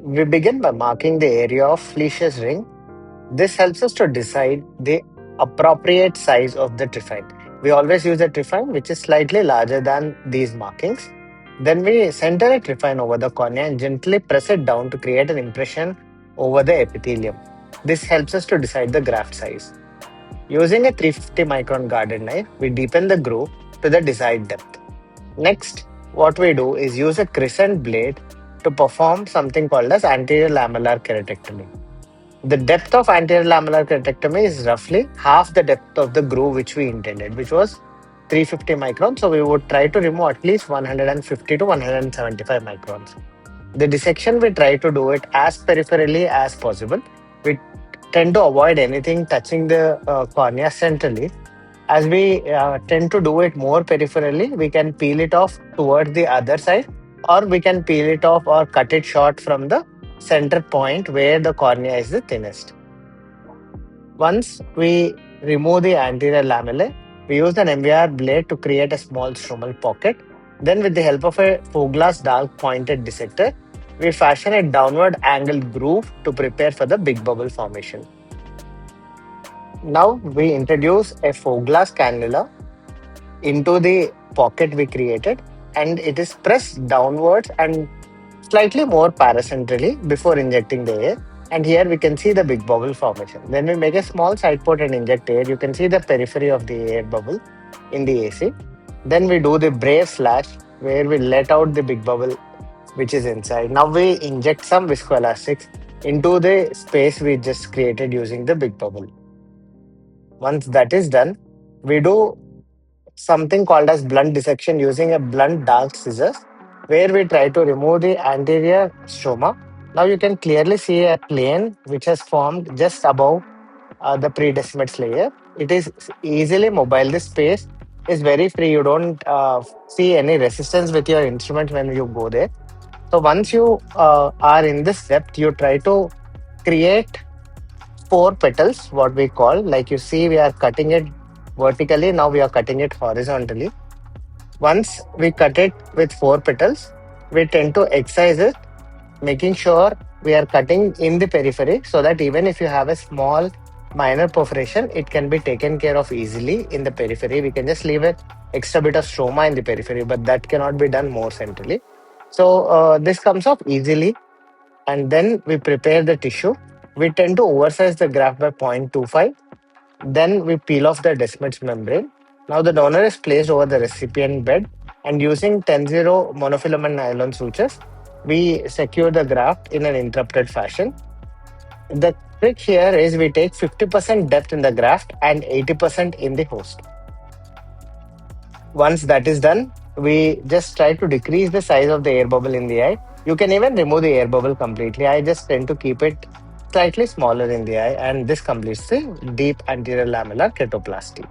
We begin by marking the area of Fleischer's ring. This helps us to decide the appropriate size of the trephine. We always use a trephine which is slightly larger than these markings. Then we center a trephine over the cornea and gently press it down to create an impression over the epithelium. This helps us to decide the graft size. Using a 350 micron guarded knife, we deepen the groove to the desired depth. Next, what we do is use a crescent blade to perform something called as anterior lamellar keratectomy. The depth of anterior lamellar keratectomy is roughly half the depth of the groove which we intended, which was 350 microns. So we would try to remove at least 150 to 175 microns. The dissection, we try to do it as peripherally as possible. We tend to avoid anything touching the cornea centrally. As we tend to do it more peripherally, we can peel it off towards the other side, or we can peel it off or cut it short from the center point where the cornea is the thinnest. Once we remove the anterior lamellae, we use an MVR blade to create a small stromal pocket. Then, with the help of a Fogla's DALK pointed dissector, we fashion a downward angled groove to prepare for the big bubble formation. Now we introduce a Fogla's cannula into the pocket we created, and it is pressed downwards and slightly more paracentrally before injecting the air. And here we can see the big bubble formation. When we make a small side port and inject air, you can see the periphery of the air bubble in the AC. Then we do the brave slash where we let out the big bubble which is inside. Now we inject some viscoelastics into the space we just created using the big bubble. Once that is done, we do something called as blunt dissection using a blunt dark scissors where we try to remove the anterior stroma. Now you can clearly see a plane which has formed just above the predecimates layer. It is easily mobile. This space is very free. You don't see any resistance with your instrument when you go there. So once you are in this depth, you try to create four petals, what we call. Like you see, we are cutting it vertically. Now we are cutting it horizontally. Once we cut it with four petals, we tend to excise it, making sure we are cutting in the periphery so that even if you have a small minor perforation, it can be taken care of easily in the periphery. We can just leave an extra bit of stroma in the periphery, but that cannot be done more centrally. So this comes off easily, and then we prepare the tissue. We tend to oversize the graft by 0.25. Then we peel off the Descemet's membrane. Now the donor is placed over the recipient bed, and using 10-0 monofilament nylon sutures, we secure the graft in an interrupted fashion. The trick here is we take 50% depth in the graft and 80% in the host. Once that is done, we just try to decrease the size of the air bubble in the eye. You can even remove the air bubble completely. I just tend to keep it slightly smaller in the eye, and this completes the deep anterior lamellar keratoplasty.